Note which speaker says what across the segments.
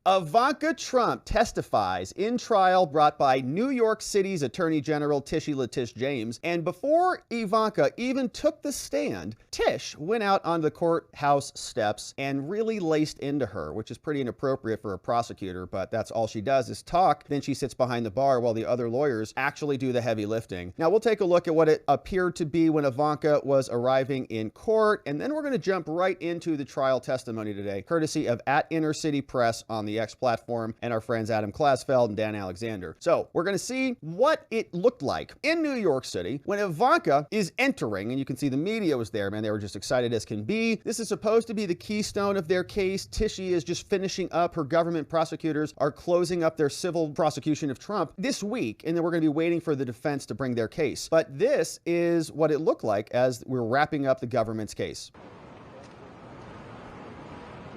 Speaker 1: Ivanka Trump testifies in trial brought by New York City's Attorney General Leticia James. And before Ivanka even took the stand, Tish went out on the courthouse steps and really laced into her, which is pretty inappropriate for a prosecutor, but that's all she does is talk. Then she sits behind the bar while the other lawyers actually do the heavy lifting. Now we'll take a look at what it appeared to be when Ivanka was arriving in court, and then we're going to jump right into the trial testimony today, courtesy of @InnerCity Press on the X platform and our friends Adam Klasfeld and Dan Alexander. So we're going to see what it looked like in New York City when Ivanka is entering, and you can see the media was there, man. They were just excited as can be. This is supposed to be the keystone of their case. Tishy is just finishing up. Her government prosecutors are closing up their civil prosecution of Trump this week, and then we're going to be waiting for the defense to bring their case. But this is what it looked like as we're wrapping up the government's case.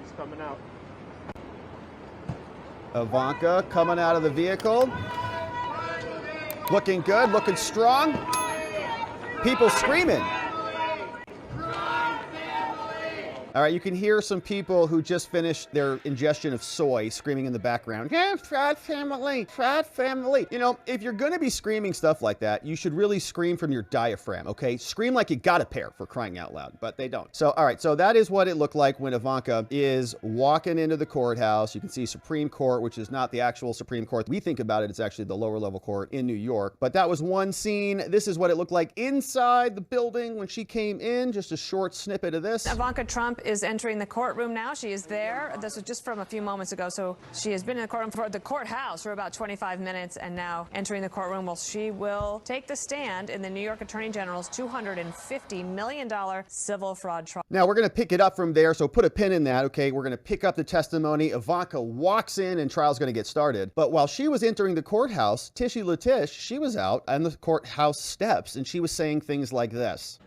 Speaker 2: He's coming out.
Speaker 1: Ivanka coming out of the vehicle. Looking good, looking strong. People screaming. All right, you can hear some people who just finished their ingestion of soy screaming in the background. Yeah, frat family, frat family. You know, if you're gonna be screaming stuff like that, you should really scream from your diaphragm, okay? Scream like you got a pair, for crying out loud, but they don't. So, all right, so that is what it looked like when Ivanka is walking into the courthouse. You can see Supreme Court, which is not the actual Supreme Court. We think about it, it's actually the lower level court in New York. But that was one scene. This is what it looked like inside the building when she came in. Just a short snippet of this.
Speaker 3: Ivanka Trump is entering the courtroom now. She is there. This was just from a few moments ago. So she has been in the courtroom for the courthouse for about 25 minutes and now entering the courtroom. Well, she will take the stand in the New York Attorney General's $250 million civil fraud trial.
Speaker 1: Now we're going to pick it up from there. So put a pin in that. Okay, we're going to pick up the testimony. Ivanka walks in and trial's going to get started. But while she was entering the courthouse, Tishy Letish, she was out on the courthouse steps and she was saying things like this.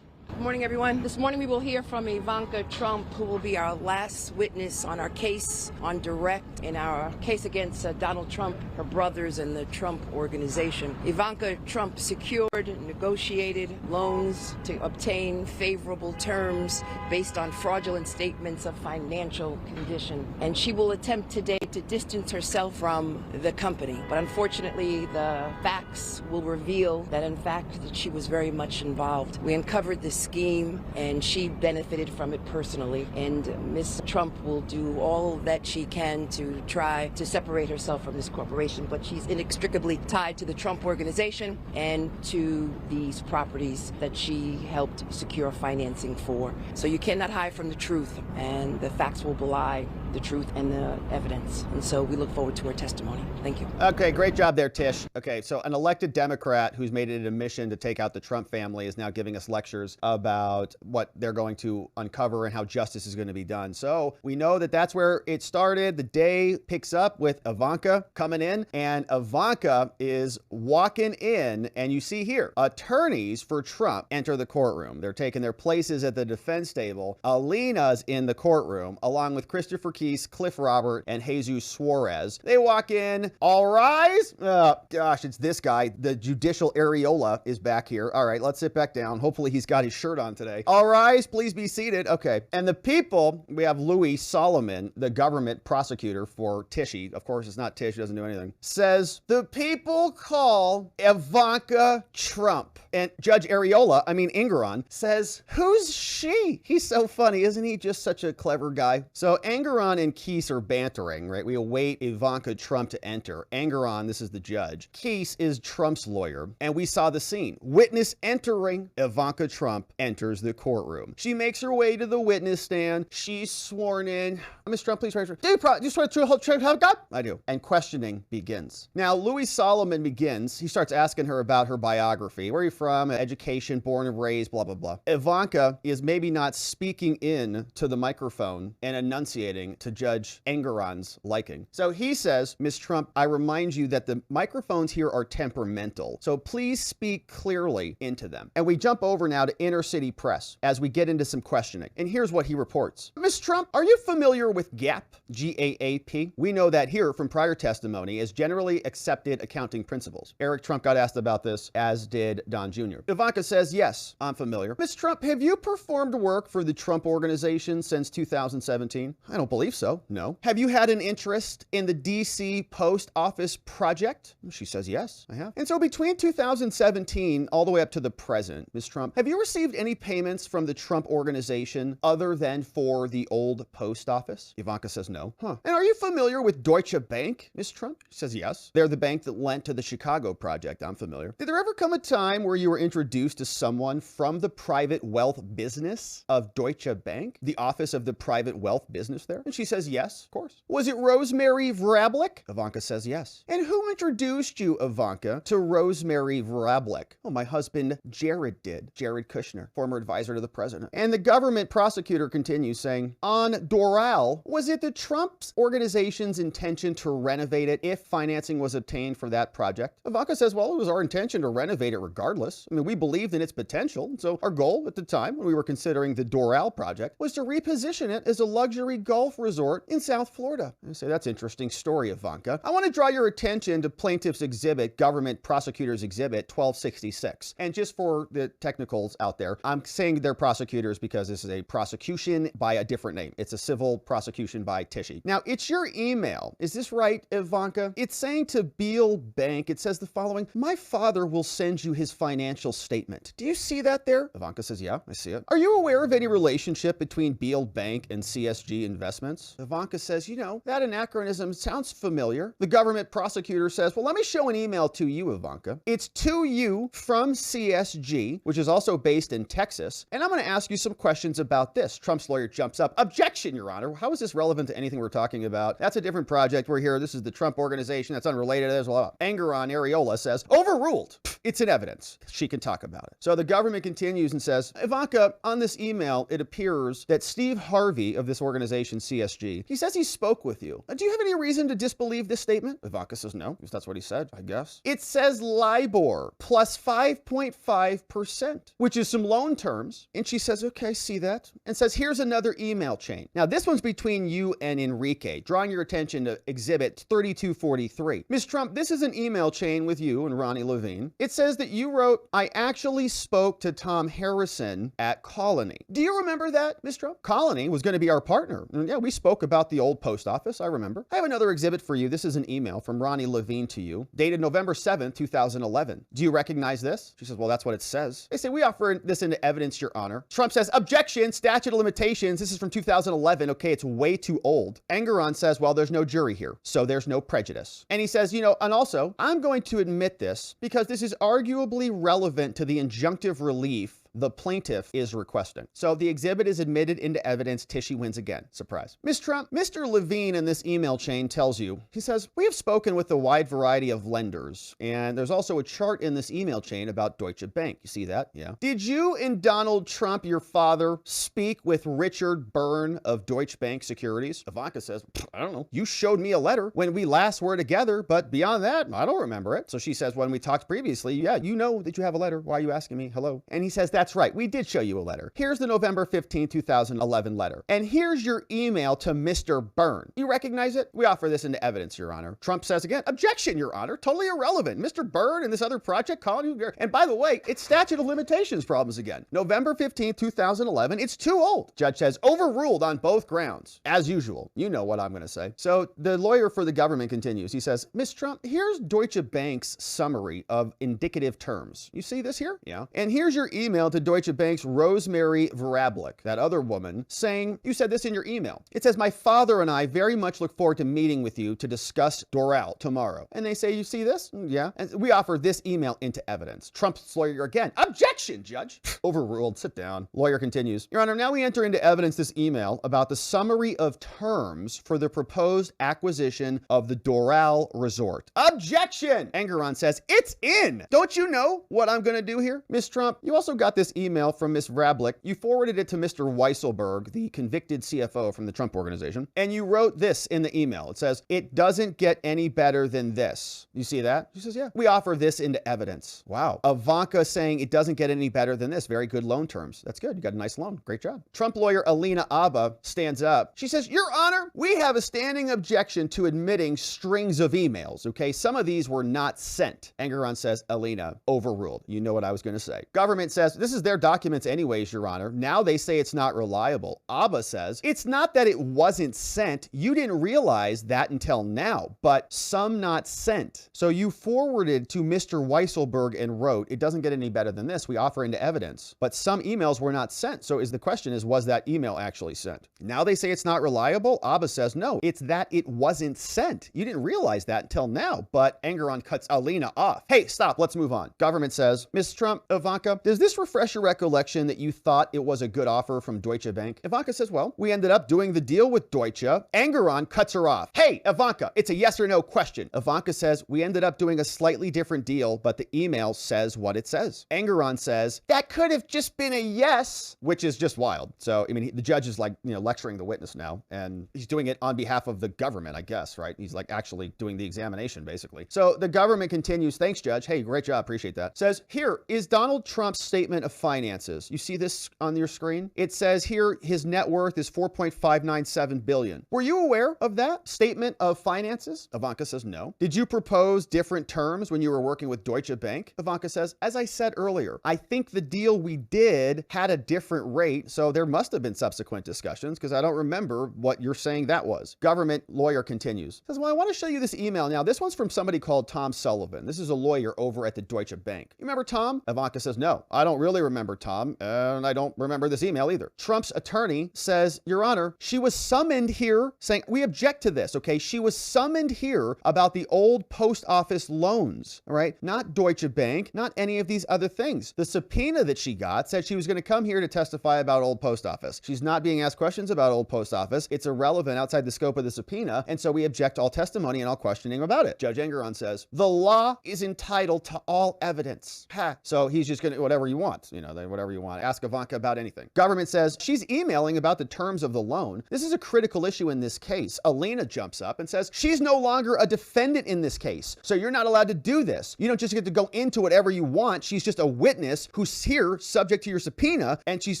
Speaker 4: Good morning, everyone. This morning we will hear from Ivanka Trump, who will be our last witness on our case on direct in our case against Donald Trump, her brothers, and the Trump organization. Ivanka Trump secured and negotiated loans to obtain favorable terms based on fraudulent statements of financial condition. And she will attempt today to distance herself from the company. But unfortunately, the facts will reveal that, in fact, that she was very much involved. We uncovered this scheme and she benefited from it personally, and Ms. Trump will do all that she can to try to separate herself from this corporation, but she's inextricably tied to the Trump organization and to these properties that she helped secure financing for. So you cannot hide from the truth, and the facts will belie the truth and the evidence. And so we look forward to her testimony. Thank you.
Speaker 1: Okay, great job there, Tish. Okay, so an elected Democrat who's made it a mission to take out the Trump family is now giving us lectures about what they're going to uncover and how justice is going to be done. So we know that that's where it started. The day picks up with Ivanka coming in, and Ivanka is walking in, and you see here, attorneys for Trump enter the courtroom. They're taking their places at the defense table. Alina's in the courtroom, along with Christopher Keese, Cliff Robert, and Jesus Suarez. They walk in. All rise. Gosh, it's this guy. The judicial areola is back here. All right, let's sit back down. Hopefully he's got his shirt on today. All rise, please be seated. Okay. And the people, we have Louis Solomon, the government prosecutor for Tishy. Of course, it's not Tish, he doesn't do anything. Says, the people call Ivanka Trump. And Judge Engoron, says, who's she? He's so funny. Isn't he just such a clever guy? So Engoron and Keese are bantering, right? We await Ivanka Trump to enter. Engoron, this is the judge. Keese is Trump's lawyer. And we saw the scene. Witness entering. Ivanka Trump enters the courtroom. She makes her way to the witness stand. She's sworn in. Ms. Trump, please raise your hand. Do you swear to God? I do. And questioning begins. Now, Louis Solomon begins. He starts asking her about her biography. Where are you from? Education, born and raised, blah, blah, blah. Ivanka is maybe not speaking in to the microphone and enunciating to Judge Engoron's liking. So he says, Ms. Trump, I remind you that the microphones here are temperamental. So please speak clearly into them. And we jump over now to InnerCity Press as we get into some questioning. And here's what he reports. Ms. Trump, are you familiar with GAAP? GAAP? We know that here from prior testimony as generally accepted accounting principles. Eric Trump got asked about this, as did Don Jr. Ivanka says, yes, I'm familiar. Ms. Trump, have you performed work for the Trump organization since 2017? I don't believe believe so. No. Have you had an interest in the DC post office project? She says, yes, I have. And so between 2017 all the way up to the present, Ms. Trump, have you received any payments from the Trump organization other than for the old post office? Ivanka says no. And are you familiar with Deutsche Bank, Ms. Trump? She says yes. They're the bank that lent to the Chicago project. I'm familiar. Did there ever come a time where you were introduced to someone from the private wealth business of Deutsche Bank, the office of the private wealth business there? And she says yes, of course. Was it Rosemary Vrablic? Ivanka says yes. And who introduced you, Ivanka, to Rosemary Vrablic? Oh, my husband Jared did. Jared Kushner, former advisor to the president. And the government prosecutor continues saying, on Doral, was it the Trump's organization's intention to renovate it if financing was obtained for that project? Ivanka says, well, it was our intention to renovate it regardless. I mean, we believed in its potential. So our goal at the time when we were considering the Doral project was to reposition it as a luxury golf resort in South Florida. I say, that's an interesting story, Ivanka. I want to draw your attention to plaintiff's exhibit, government prosecutor's exhibit 1266. And just for the technicals out there, I'm saying they're prosecutors because this is a prosecution by a different name. It's a civil prosecution by Tishy. Now, it's your email. Is this right, Ivanka? It's saying to Beal Bank, it says the following: my father will send you his financial statement. Do you see that there? Ivanka says, yeah, I see it. Are you aware of any relationship between Beal Bank and CSG Investments? Ivanka says, you know, that anachronism sounds familiar. The government prosecutor says, well, let me show an email to you, Ivanka. It's to you from CSG, which is also based in Texas. And I'm going to ask you some questions about this. Trump's lawyer jumps up. Objection, Your Honor. How is this relevant to anything we're talking about? That's a different project. We're here. This is the Trump organization. That's unrelated. There's a lot of anger on Areola says, overruled. It's in evidence. She can talk about it. So the government continues and says, Ivanka, on this email, it appears that Steve Harvey of this organization, CSG, he says he spoke with you. Do you have any reason to disbelieve this statement? Ivanka says no, because that's what he said, I guess. It says LIBOR plus 5.5%, which is some loan terms. And she says, okay, see that. And says, here's another email chain. Now, this one's between you and Enrique, drawing your attention to exhibit 3243. Ms. Trump, this is an email chain with you and Ronnie Levine. It says that you wrote, I actually spoke to Tom Harrison at Colony. Do you remember that, Ms. Trump? Colony was going to be our partner. And yeah, we spoke about the old post office. I remember. I have another exhibit for you. This is an email from Ronnie Levine to you, dated November 7th, 2011. Do you recognize this? She says, well, that's what it says. They say, we offer this into evidence, Your Honor. Trump says, objection, statute of limitations. This is from 2011. Okay, it's way too old. Engeron says, well, there's no jury here, so there's no prejudice. And he says, you know, and also, I'm going to admit this because this is arguably relevant to the injunctive relief the plaintiff is requesting. So the exhibit is admitted into evidence. Tishy wins again. Surprise. Ms. Trump, Mr. Levine in this email chain tells you, he says, we have spoken with a wide variety of lenders. And there's also a chart in this email chain about Deutsche Bank. You see that? Yeah. Did you and Donald Trump, your father, speak with Richard Byrne of Deutsche Bank Securities? Ivanka says, I don't know. You showed me a letter when we last were together, but beyond that, I don't remember it. So she says, when we talked previously, yeah, you know that you have a letter. Why are you asking me? Hello. And he says, that's right. We did show you a letter. Here's the November 15, 2011 letter. And here's your email to Mr. Byrne. You recognize it? We offer this into evidence, Your Honor. Trump says again, objection, Your Honor. Totally irrelevant. Mr. Byrne and this other project calling you. And by the way, it's statute of limitations problems again. November 15, 2011. It's too old. Judge says overruled on both grounds. As usual. You know what I'm going to say. So the lawyer for the government continues. He says, Ms. Trump, here's Deutsche Bank's summary of indicative terms. You see this here? Yeah. And here's your email to Deutsche Bank's Rosemary Vrablic, that other woman, saying, you said this in your email. It says, my father and I very much look forward to meeting with you to discuss Doral tomorrow. And they say, you see this? Yeah. And we offer this email into evidence. Trump's lawyer again, objection, Judge. Overruled. Sit down. Lawyer continues. Your Honor, now we enter into evidence this email about the summary of terms for the proposed acquisition of the Doral Resort. Objection! Engeron says, it's in. Don't you know what I'm going to do here? Ms. Trump, you also got this email from Ms. Vrablic. You forwarded it to Mr. Weisselberg, the convicted CFO from the Trump organization, and you wrote this in the email. It says, it doesn't get any better than this. You see that? She says, yeah. We offer this into evidence. Wow. Ivanka saying it doesn't get any better than this. Very good loan terms. That's good. You got a nice loan. Great job. Trump lawyer Alina Abba stands up. She says, Your Honor, we have a standing objection to admitting strings of emails. Okay. Some of these were not sent. Engeron says, Alina, overruled. You know what I was going to say. Government says, this this is their documents anyways, Your Honor. Now they say it's not reliable. Abba says, it's not that it wasn't sent. You didn't realize that until now, but some not sent. So you forwarded to Mr. Weisselberg and wrote, it doesn't get any better than this. We offer into evidence, but some emails were not sent. So the question is, was that email actually sent? Now they say it's not reliable. Abba says, no, it's that it wasn't sent. You didn't realize that until now, but Engoron cuts Alina off. Hey, stop, let's move on. Government says, Ms. Trump, Ivanka, does this refresh your recollection that you thought it was a good offer from Deutsche Bank? Ivanka says, well, we ended up doing the deal with Deutsche. Engoron cuts her off. Hey, Ivanka, it's a yes or no question. Ivanka says, we ended up doing a slightly different deal, but the email says what it says. Engoron says, that could have just been a yes, which is just wild. So, I mean, the judge is like, lecturing the witness now, and he's doing it on behalf of the government, I guess, right? He's like actually doing the examination, basically. So the government continues, thanks, Judge. Hey, great job, appreciate that. Says, here is Donald Trump's statement of finances. You see this on your screen? It says here, his net worth is $4.597 billion. Were you aware of that statement of finances? Ivanka says, no. Did you propose different terms when you were working with Deutsche Bank? Ivanka says, as I said earlier, I think the deal we did had a different rate, so there must have been subsequent discussions because I don't remember what you're saying that was. Government lawyer continues. Says, well, I want to show you this email. Now, this one's from somebody called Tom Sullivan. This is a lawyer over at the Deutsche Bank. You remember Tom? Ivanka says, no, I don't really remember Tom, and I don't remember this email either. Trump's attorney says, Your Honor, she was summoned here saying, we object to this, okay? She was summoned here about the old post office loans, all right? Not Deutsche Bank, not any of these other things. The subpoena that she got said she was going to come here to testify about old post office. She's not being asked questions about old post office. It's irrelevant outside the scope of the subpoena, and so we object to all testimony and all questioning about it. Judge Engoron says, the law is entitled to all evidence. Ha. So he's just going to, whatever you want, whatever you want. Ask Ivanka about anything. Government says, she's emailing about the terms of the loan. This is a critical issue in this case. Alina jumps up and says, she's no longer a defendant in this case, so you're not allowed to do this. You don't just get to go into whatever you want. She's just a witness who's here subject to your subpoena, and she's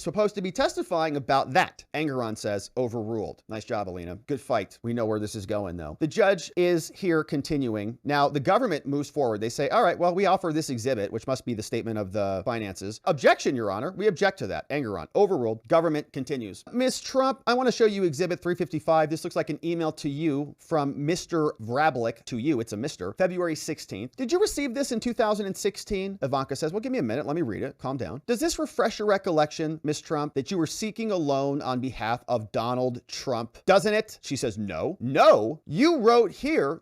Speaker 1: supposed to be testifying about that. Engoron says, overruled. Nice job, Alina. Good fight. We know where this is going, though. The judge is here continuing. Now, the government moves forward. They say, all right, well, we offer this exhibit, which must be the statement of the finances. Objection, Your Honor. We object to that. Engoron, overruled. Government continues. Ms. Trump, I want to show you exhibit 355. This looks like an email to you from Mr. Vrablik to you. It's a Mr. February 16th. Did you receive this in 2016? Ivanka says, well, give me a minute. Let me read it. Calm down. Does this refresh your recollection, Ms. Trump, that you were seeking a loan on behalf of Donald Trump? Doesn't it? She says, no. No. You wrote here,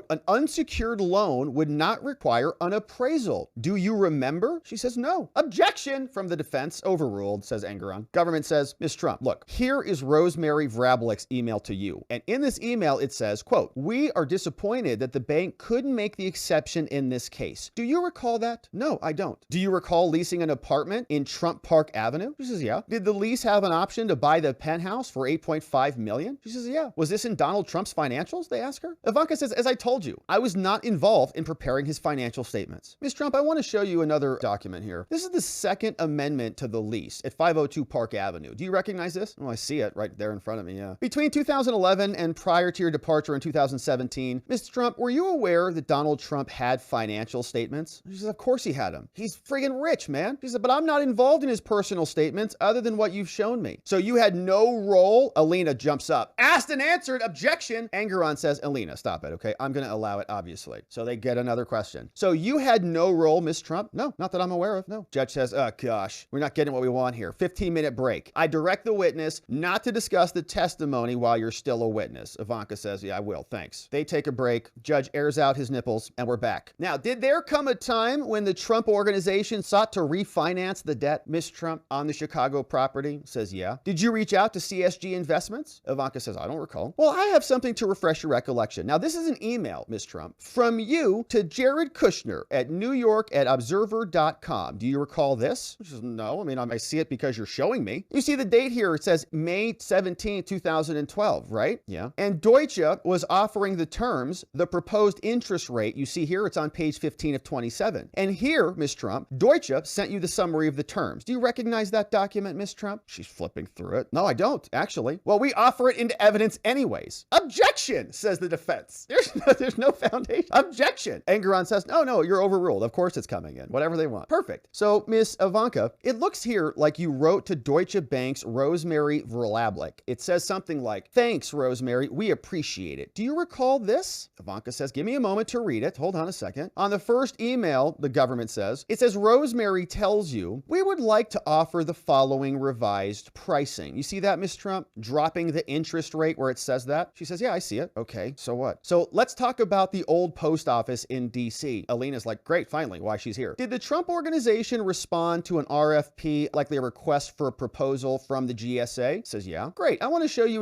Speaker 1: an unsecured loan would not require an appraisal. Do you remember? She says, no. Objection from the defense. Overruled, says Engoron. Government says, Ms. Trump, look, here is Rosemary Vrablik's email to you. And in this email, it says, quote, we are disappointed that the bank couldn't make the exception in this case. Do you recall that? No, I don't. Do you recall leasing an apartment in Trump Park Avenue? She says, yeah. Did the lease have an option to buy the penthouse for $8.5 million? She says, yeah. Was this in Donald Trump's financials? They ask her. Ivanka says, as I told you, I was not involved in preparing his financial statements. Ms. Trump, I want to show you another document here. This is the second amendment to the lease at 502 Park Avenue. Do you recognize this? Oh, I see it right there in front of me, yeah. Between 2011 and prior to your departure in 2017, Ms. Trump, were you aware that Donald Trump had financial statements? She says, of course he had them. He's friggin' rich, man. She said, but I'm not involved in his personal statements other than what you've shown me. So you had no role? Alina jumps up. Asked and answered. Objection. Engoron says, Alina, stop it, okay? I'm going to allow it, obviously. So they get another question. So you had no role, Ms. Trump? No, not that I'm aware of, no. Judge says, oh gosh, we're not getting what we want here. 15-minute break. I direct the witness not to discuss the testimony while you're still a witness. Ivanka says, yeah, I will, thanks. They take a break. Judge airs out his nipples, and we're back. Now, did there come a time when the Trump organization sought to refinance the debt, Ms. Trump, on the Chicago property? Says, yeah. Did you reach out to CSG Investments? Ivanka says, I don't recall. Well, I have something to refresh your recollection. Now, this is an email, Ms. Trump, from you to Jared Kushner at NewYork@Observer.com. Do you recall this? She says, no. I mean, I see it because you're showing me. You see the date here. It says May 17, 2012, right? Yeah. And Deutsche was offering the terms, the proposed interest rate. You see here, it's on page 15 of 27. And here, Ms. Trump, Deutsche sent you the summary of the terms. Do you recognize that document, Ms. Trump? She's flipping through it. No, I don't, actually. Well, we offer it into evidence anyways. Objection, says the defense. There's no foundation. Objection. Engoron says, no, you're overruled. Of course it's coming in. Whatever they want. Perfect. So Ms. Miss Ivanka, it looks here like you wrote to Deutsche Bank's Rosemary Verlablik. It says something like, thanks, Rosemary, we appreciate it. Do you recall this? Ivanka says, give me a moment to read it. Hold on a second. On the first email, the government says, it says, Rosemary tells you, we would like to offer the following revised pricing. You see that, Miss Trump? Dropping the interest rate where it says that? She says, yeah, I see it. Okay, so what? So let's talk about the old post office in DC. Alina's like, great, finally, why she's here. Did the Trump organization respond to an RFP, likely a request for a proposal from the GSA? Says, yeah. Great, I want to show you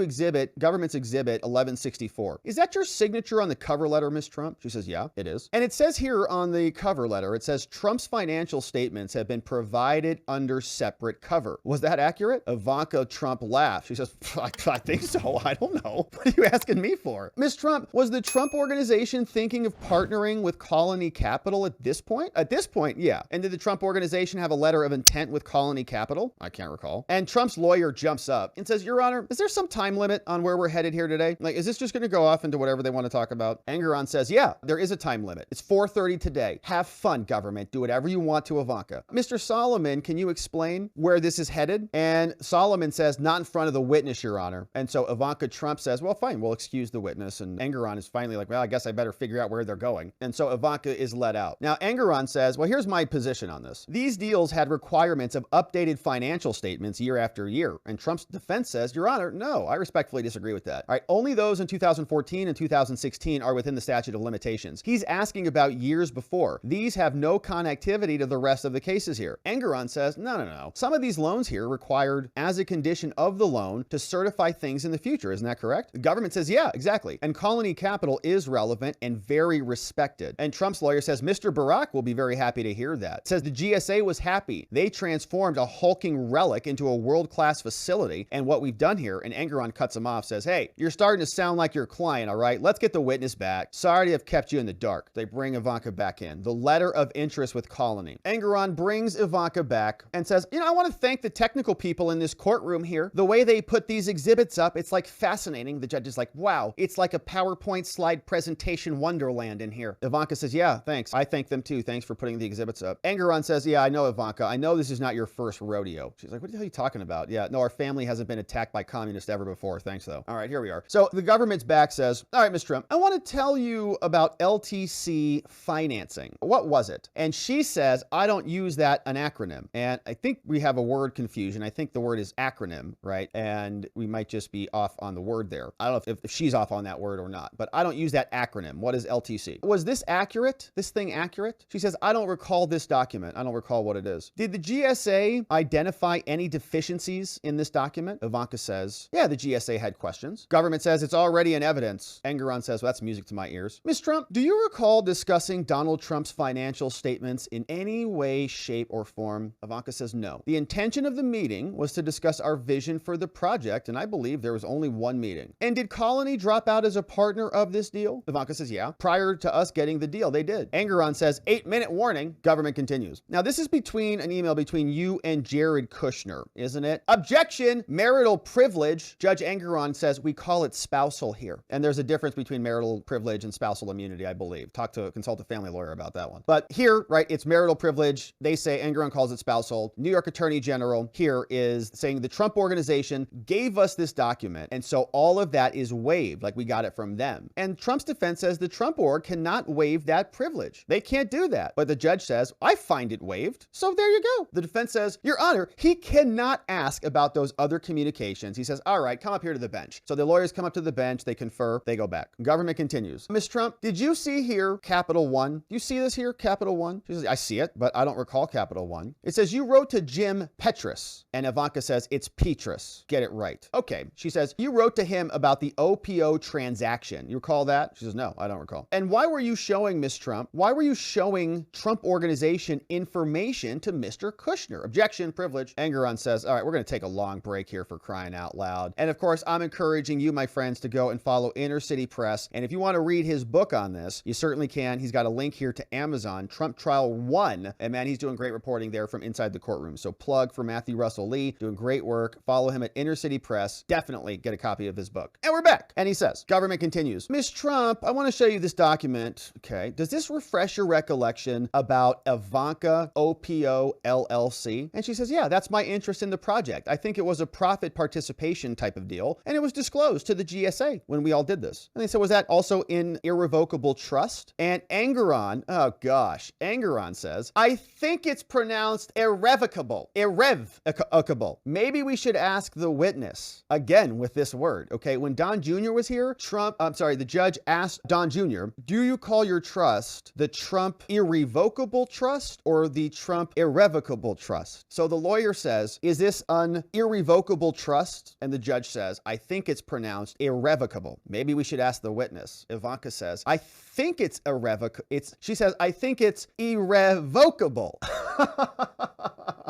Speaker 1: government's exhibit 1164. Is that your signature on the cover letter, Miss Trump? She says, yeah, it is. And it says here on the cover letter, it says Trump's financial statements have been provided under separate cover. Was that accurate? Ivanka Trump laughed. She says, I think so. I don't know. What are you asking me for? Miss Trump, was the Trump organization thinking of partnering with Colony Capital at this point? At this point, yeah. And did the Trump organization have a letter of intent with Colony Capital? I can't recall. And Trump's lawyer jumps up and says, Your Honor, is there some time limit on where we're headed here today? Like, is this just going to go off into whatever they want to talk about? Engoron says, yeah, there is a time limit. It's 4:30 today. Have fun, government. Do whatever you want to Ivanka. Mr. Solomon, can you explain where this is headed? And Solomon says, not in front of the witness, Your Honor. And so Ivanka Trump says, well, fine, we'll excuse the witness. And Engoron is finally like, well, I guess I better figure out where they're going. And so Ivanka is let out. Now, Engoron says, well, here's my position on this. These deals had requirements of updated financial statements year after year. And Trump's defense says, Your Honor, no, I respectfully disagree with that. All right, only those in 2014 and 2016 are within the statute of limitations. He's asking about years before. These have no connectivity to the rest of the cases here. Engoron says, no. Some of these loans here required as a condition of the loan to certify things in the future. Isn't that correct? The government says, yeah, exactly. And Colony Capital is relevant and very respected. And Trump's lawyer says, Mr. Barack will be very happy to hear that. Says the GSA was happy. They transformed a hulking relic into a world-class facility. And what we've done here, and Engoron cuts him off, says, hey, you're starting to sound like your client, all right? Let's get the witness back. Sorry to have kept you in the dark. They bring Ivanka back in. The letter of interest with Colony. Engoron brings Ivanka back and says, I want to thank the technical people in this courtroom here. The way they put these exhibits up, it's like fascinating. The judge is like, wow, it's like a PowerPoint slide presentation wonderland in here. Ivanka says, yeah, thanks. I thank them too. Thanks for putting the exhibits up. Engoron says, yeah, I know, Ivanka. I know this is not your first rodeo. She's like, what the hell are you talking about? Yeah, no, our family hasn't been attacked by communists ever before. Thanks, though. All right, here we are. So the government's back says, all right, Ms. Trump, I want to tell you about LTC financing. What was it? And she says, I don't use that an acronym. And I think we have a word confusion. I think the word is acronym, right? And we might just be off on the word there. I don't know if she's off on that word or not, but I don't use that acronym. What is LTC? Was this accurate? This thing accurate? She says, I don't recall this document. I don't recall what it is. Did the GSA identify any deficiencies in this document? Ivanka says, yeah, the GSA had questions. Government says it's already in evidence. Engoron says, well, that's music to my ears. Ms. Trump, do you recall discussing Donald Trump's financial statements in any way, shape, or form? Ivanka says no. The intention of the meeting was to discuss our vision for the project, and I believe there was only one meeting. And did Colony drop out as a partner of this deal? Ivanka says, yeah. Prior to us getting the deal, they did. Engoron says, 8-minute warning. Government continues. Now, this is an email between you and Jared Kushner, isn't it? Objection, marital privilege. Judge Engoron says, we call it spousal here. And there's a difference between marital privilege and spousal immunity, I believe. Consult a family lawyer about that one. But here, right, it's marital privilege. They say Engoron calls it spousal. New York Attorney General here is saying the Trump organization gave us this document. And so all of that is waived, like we got it from them. And Trump's defense says the Trump org cannot waive that privilege. They can't do that. But the judge says, I find it waived. So there you go. The defense says, Your Honor, he cannot ask about those other communications. He says, all right, come up here to the bench. So the lawyers come up to the bench, they confer, they go back. Government continues. Ms. Trump, did you see here Capital One? Do you see this here, Capital One? She says, I see it, but I don't recall Capital One. It says you wrote to Jim Petrus, and Ivanka says it's Petrus. Get it right. Okay. She says, you wrote to him about the OPO transaction. You recall that? She says, no, I don't recall. And why were you showing, Ms. Trump, why were you showing Trump organization information to Mr. Kushner? Objection, privilege. Engoron says, all right, we're going to take a long break here for crying out loud. And of course, I'm encouraging you, my friends, to go and follow Inner City Press. And if you want to read his book on this, you certainly can. He's got a link here to Amazon, Trump Trial 1. And man, he's doing great reporting there from inside the courtroom. So plug for Matthew Russell Lee, doing great work. Follow him at Inner City Press. Definitely get a copy of his book. And we're back. And he says, government continues. Ms. Trump, I want to show you this document. Okay. Does this refresh your recollection about Ivanka OPO TCO LLC. And she says, yeah, that's my interest in the project. I think it was a profit participation type of deal, and it was disclosed to the GSA when we all did this. And they said, was that also in irrevocable trust? And Engeron, oh gosh, Engeron says, I think it's pronounced irrevocable. Irrevocable. Maybe we should ask the witness again with this word. Okay, when Don Jr. was here, the judge asked Don Jr., do you call your trust the Trump irrevocable trust or the Trump irrevocable trust? So the lawyer says, is this an irrevocable trust? And the judge says, I think it's pronounced irrevocable. Maybe we should ask the witness. Ivanka says, I think it's irrevocable. She says, I think it's irrevocable.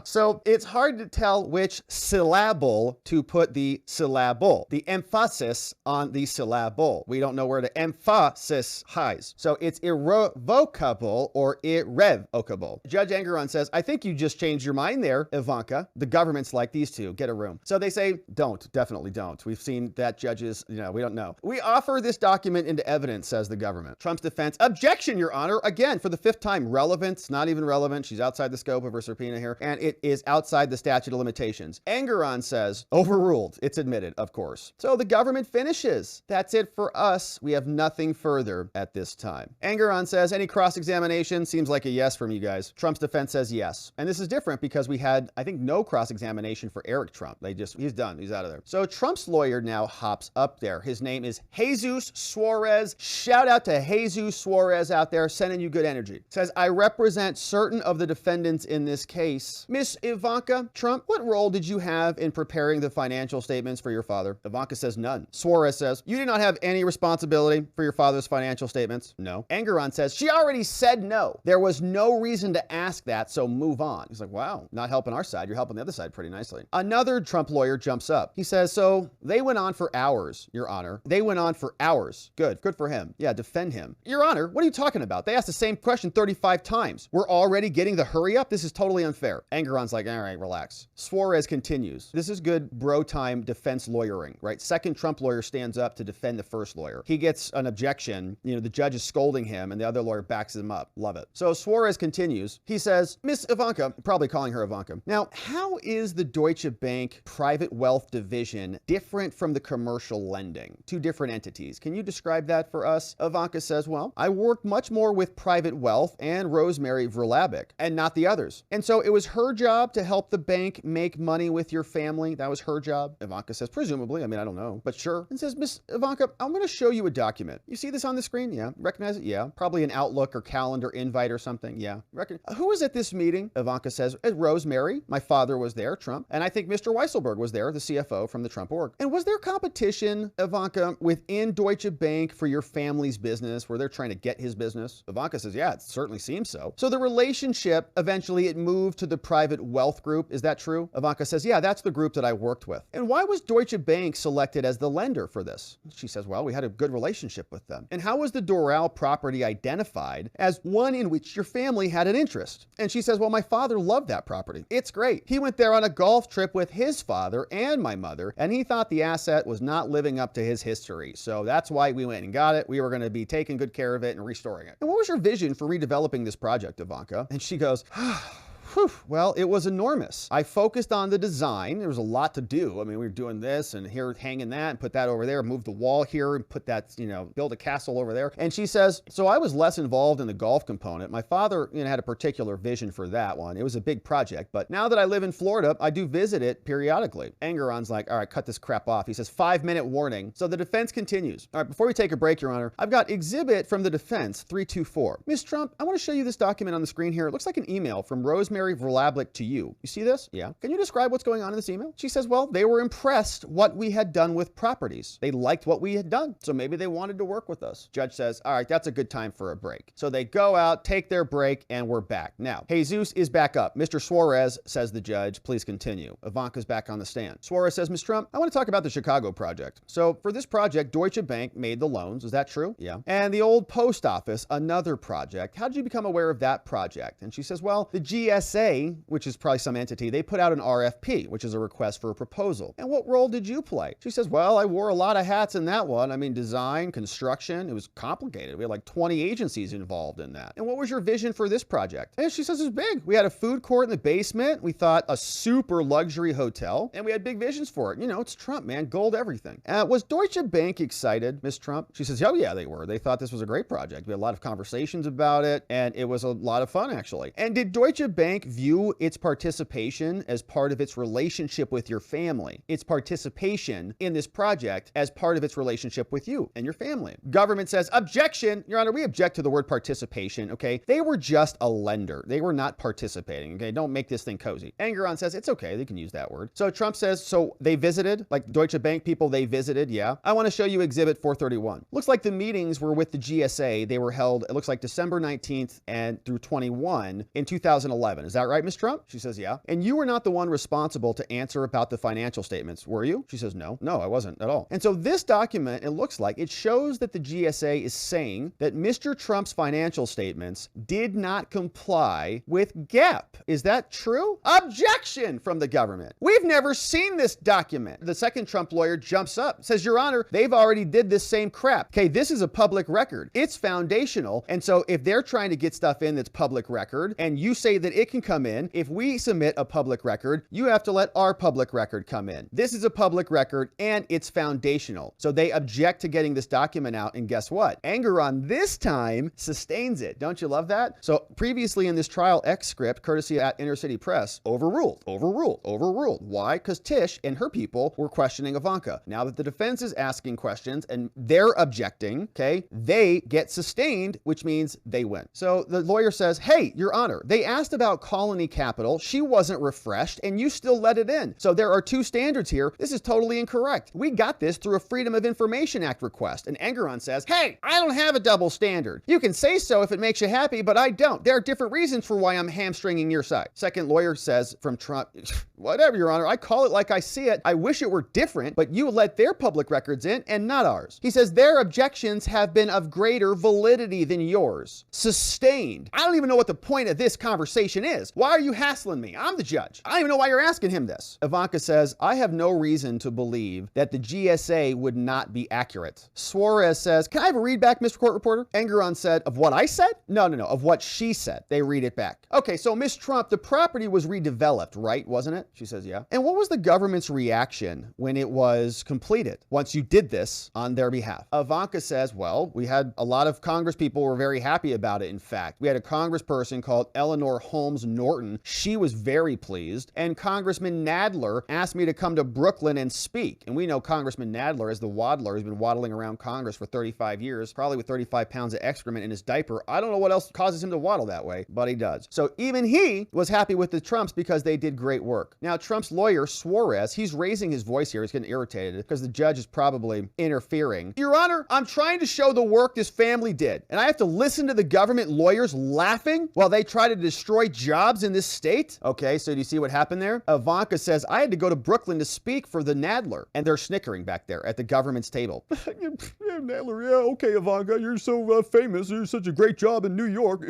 Speaker 1: So it's hard to tell which syllable to put the syllable, the emphasis on the syllable. We don't know where the emphasis hides. So it's irrevocable or irrevocable. Judge Engeron says, I think you just changed your mind there, Ivanka. The government's like, these two, get a room. So they say, don't, definitely don't. We've seen that judges, we don't know. We offer this document into evidence, says the government. Trump's defense, objection, Your Honor. Again, for the fifth time, relevant, not even relevant. She's outside the scope of her subpoena here, and it is outside the statute of limitations. Engeron says, overruled. It's admitted, of course. So the government finishes. That's it for us. We have nothing further at this time. Engeron says, any cross-examination? Seems like a yes from you guys. Trump's defense says yes. And this is different because we had, I think, no cross-examination for Eric Trump. He's done. He's out of there. So Trump's lawyer now hops up there. His name is Jesus Suarez. Shout out to Jesus Suarez out there, sending you good energy. Says, I represent certain of the defendants in this case. Miss Ivanka Trump, what role did you have in preparing the financial statements for your father? Ivanka says none. Suarez says, you did not have any responsibility for your father's financial statements? No. Engeron says, she already said no. There was no reason to ask that, so move on. He's like, wow, not helping our side. You're helping the other side pretty nicely. Another Trump lawyer jumps up. He says, so they went on for hours, Your Honor. They went on for hours. Good for him. Yeah, defend him. Your Honor, what are you talking about? They asked the same question 35 times. We're already getting the hurry up? This is totally unfair. Engeron's like, all right, relax. Suarez continues. This is good bro time defense lawyering, right? Second Trump lawyer stands up to defend the first lawyer. He gets an objection. The judge is scolding him and the other lawyer backs him up. Love it. So Suarez continues. He says, Miss Ivanka, probably calling her Ivanka. Now, how is the Deutsche Bank private wealth division different from the commercial lending? Two different entities. Can you describe that for us? Ivanka says, well, I worked much more with private wealth and Rosemary Vrlabic and not the others. And so it was her job to help the bank make money with your family. That was her job. Ivanka says, presumably. I mean, I don't know, but sure. And says, Miss Ivanka, I'm going to show you a document. You see this on the screen? Yeah. Recognize it? Yeah. Probably an Outlook or calendar invite or something. Yeah. Who was at this meeting? Ivanka says, Rosemary. My father was there, Trump. And I think Mr. Weisselberg was there, the CFO from the Trump org. And was there competition, Ivanka, within Deutsche Bank for your family's business? Were they trying to get his business? Ivanka says, yeah, it certainly seems so. So the relationship, eventually it moved to the private wealth group. Is that true? Ivanka says, yeah, that's the group that I worked with. And why was Deutsche Bank selected as the lender for this? She says, well, we had a good relationship with them. And how was the Doral property identified as one in which your family had an interest? And she says, well, my father loved that property. It's great. He went there on a golf trip with his father and my mother, and he thought the asset was not living up to his history. So that's why we went and got it. We were going to be taking good care of it and restoring it. And what was your vision for redeveloping this project, Ivanka? And she goes, whew, well, it was enormous. I focused on the design. There was a lot to do. I mean, we were doing this and here hanging that and put that over there, move the wall here and put that, build a castle over there. And she says, so I was less involved in the golf component. My father had a particular vision for that one. It was a big project, but now that I live in Florida, I do visit it periodically. Engeron's like, all right, cut this crap off. He says, 5-minute warning. So the defense continues. All right, before we take a break, Your Honor, I've got exhibit from the defense 324. Miss Trump, I want to show you this document on the screen here. It looks like an email from Rosemary Vrlabic to you. You see this? Yeah. Can you describe what's going on in this email? She says, well, they were impressed what we had done with properties. They liked what we had done. So maybe they wanted to work with us. Judge says, all right, that's a good time for a break. So they go out, take their break, and we're back. Now, Jesus is back up. Mr. Suarez, says the judge, please continue. Ivanka's back on the stand. Suarez says, Ms. Trump, I want to talk about the Chicago project. So for this project, Deutsche Bank made the loans. Is that true? Yeah. And the old post office, another project. How did you become aware of that project? And she says, well, the GSA GSA, which is probably some entity, they put out an RFP, which is a request for a proposal. And what role did you play? She says, well, I wore a lot of hats in that one. I mean, design, construction, it was complicated. We had like 20 agencies involved in that. And what was your vision for this project? And she says, it's big. We had a food court in the basement. We thought a super luxury hotel, and we had big visions for it. You know, it's Trump, man, gold everything. Was Deutsche Bank excited, Miss Trump? She says, oh yeah, they were. They thought this was a great project. We had a lot of conversations about it, and it was a lot of fun, actually. And did Deutsche Bank view its participation as part of its relationship with your family, its participation in this project as part of its relationship with you and your family? Government says, objection, Your Honor, we object to the word participation, okay? They were just a lender. They were not participating, okay? Don't make this thing cozy. Engeron says, it's okay, they can use that word. So Trump says, so they visited, like Deutsche Bank people, they visited, yeah. I want to show you Exhibit 431. Looks like the meetings were with the GSA. They were held, it looks like December 19th and through 21 in 2011. Is that right, Ms. Trump? She says, yeah. And you were not the one responsible to answer about the financial statements, were you? She says, no, I wasn't at all. And so this document, it looks like, it shows that the GSA is saying that Mr. Trump's financial statements did not comply with GAAP. Is that true? Objection from the government. We've never seen this document. The second Trump lawyer jumps up, says, Your Honor, they've already did this same crap. Okay, this is a public record. It's foundational. And so if they're trying to get stuff in that's public record, and you say that it can come in, if we submit a public record, you have to let our public record come in. This is a public record and it's foundational. So they object to getting this document out, and guess what? Engeron this time sustains it. Don't you love that? So previously in this trial, Transcript, courtesy at Inner City Press, overruled. Why? Because Tish and her people were questioning Ivanka. Now that the defense is asking questions and they're objecting, okay, they get sustained, which means they win. So the lawyer says, hey, Your Honor, they asked about Colony Capital. She wasn't refreshed and you still let it in. So there are two standards here. This is totally incorrect. We got this through a Freedom of Information Act request. And Engeron says, hey, I don't have a double standard. You can say so if it makes you happy, but I don't. There are different reasons for why I'm hamstringing your side. Second lawyer says from Trump, whatever, Your Honor, I call it like I see it. I wish it were different, but you let their public records in and not ours. He says their objections have been of greater validity than yours. Sustained. I don't even know what the point of this conversation is. Why are you hassling me? I'm the judge. I don't even know why you're asking him this. Ivanka says, I have no reason to believe that the GSA would not be accurate. Suarez says, can I have a read back, Mr. Court Reporter? Engeron said, of what I said? No, of what she said. They read it back. Okay, so Miss Trump, the property was redeveloped, right? Wasn't it? She says, yeah. And what was the government's reaction when it was completed, once you did this on their behalf? Ivanka says, well, we had a lot of Congress people were very happy about it. In fact, we had a congressperson called Eleanor Holmes Norton. She was very pleased. And Congressman Nadler asked me to come to Brooklyn and speak. And we know Congressman Nadler as the waddler who's been waddling around Congress for 35 years, probably with 35 pounds of excrement in his diaper. I don't know what else causes him to waddle that way, but he does. So even he was happy with the Trumps because they did great work. Now, Trump's lawyer, Suarez, he's raising his voice here. He's getting irritated because the judge is probably interfering. Your Honor, I'm trying to show the work this family did, and I have to listen to the government lawyers laughing while they try to destroy jobs in this state? Okay, so do you see what happened there? Ivanka says, I had to go to Brooklyn to speak for the Nadler, and they're snickering back there at the government's table. Nadler, yeah, okay, Ivanka, you're so famous. You did such a great job in New York.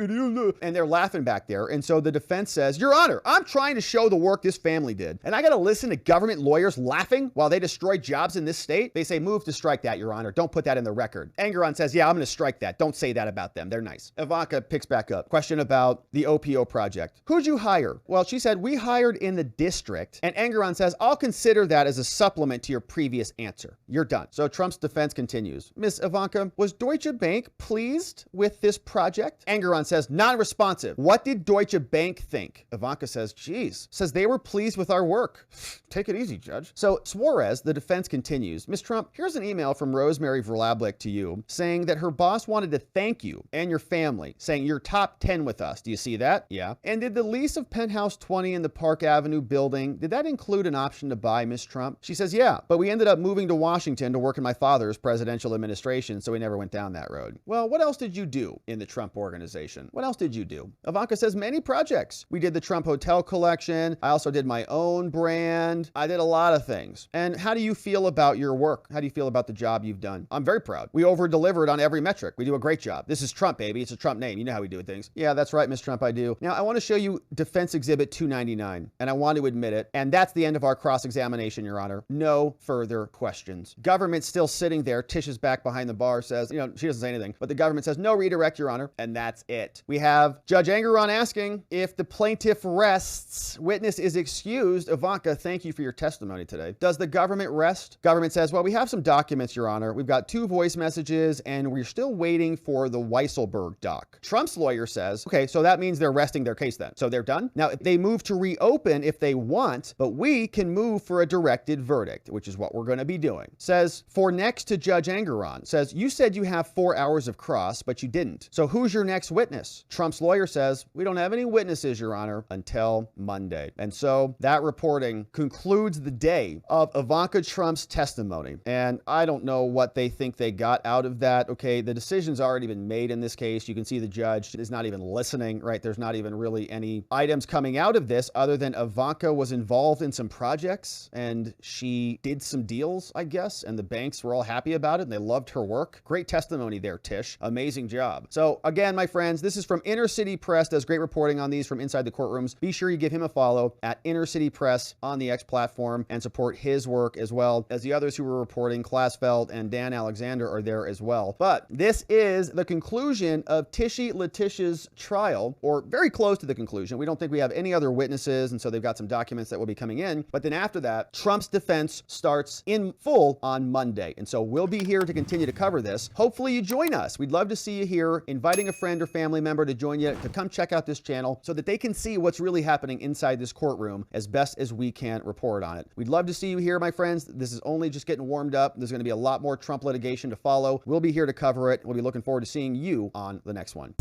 Speaker 1: And they're laughing back there. And so the defense says, Your Honor, I'm trying to show the work this family did. And I got to listen to government lawyers laughing while they destroy jobs in this state? They say, move to strike that, Your Honor. Don't put that in the record. Engeron says, yeah, I'm going to strike that. Don't say that about them. They're nice. Ivanka picks back up. Question about the OPO project. Who'd you hire? Well, she said, we hired in the district. And Engeron says, I'll consider that as a supplement to your previous answer. You're done. So Trump's defense continues. Miss Ivanka, was Deutsche Bank pleased with this project? Engeron says, non-responsive. What did Deutsche Bank think? Ivanka says, geez, says they were pleased with our work. Take it easy, Judge. So Suarez, the defense continues. Miss Trump, here's an email from Rosemary Verlablik to you saying that her boss wanted to thank you and your family, saying you're top 10 with us. Do you see that? Yeah. And did the lease of Penthouse 20 in the Park Avenue building, did that include an option to buy, Miss Trump? She says, yeah, but we ended up moving to Washington to work in my father's presidential administration, so we never went down that road. Well, what else did you do in the Trump organization? What else did you do? Ivanka says many projects. We did the Trump Hotel collection. I also did my own brand. I did a lot of things. And how do you feel about your work? How do you feel about the job you've done? I'm very proud. We over-delivered on every metric. We do a great job. This is Trump, baby. It's a Trump name. You know how we do things. Yeah, that's right, Miss Trump, I do. Now, I want to show show you Defense Exhibit 299, and I want to admit it. And that's the end of our cross-examination, Your Honor. No further questions. Government still sitting there. Tish is back behind the bar, says, you know, she doesn't say anything, but the government says, no redirect, Your Honor. And that's it. We have Judge Engeron asking if the plaintiff rests, witness is excused. Ivanka, thank you for your testimony today. Does the government rest? Government says, well, we have some documents, Your Honor. We've got 2 voice messages, and we're still waiting for the Weisselberg doc. Trump's lawyer says, okay, so that means they're resting their case then. So they're done? Now, they move to reopen if they want, but we can move for a directed verdict, which is what we're going to be doing. Says, for next to Judge Engeron, says, you said you have 4 hours of cross, but you didn't. So who's your next witness? Trump's lawyer says, we don't have any witnesses, Your Honor, until Monday. And so that reporting concludes the day of Ivanka Trump's testimony. And I don't know what they think they got out of that. Okay, the decision's already been made in this case. You can see the judge is not even listening, right? There's not even really any items coming out of this other than Ivanka was involved in some projects and she did some deals, I guess, and the banks were all happy about it and they loved her work. Great testimony there, Tish. Amazing job. So again, my friends, this is from Inner City Press, does great reporting on these from inside the courtrooms. Be sure you give him a follow at Inner City Press on the X platform and support his work as well as the others who were reporting. Klasfeld and Dan Alexander are there as well. But this is the conclusion of Tishy Letitia's trial, or very close to the conclusion. We don't think we have any other witnesses, and so they've got some documents that will be coming in. But then after that, Trump's defense starts in full on Monday. And so we'll be here to continue to cover this. Hopefully you join us. We'd love to see you here, inviting a friend or family member to join you, to come check out this channel so that they can see what's really happening inside this courtroom as best as we can report on it. We'd love to see you here, my friends. This is only just getting warmed up. There's going to be a lot more Trump litigation to follow. We'll be here to cover it. We'll be looking forward to seeing you on the next one.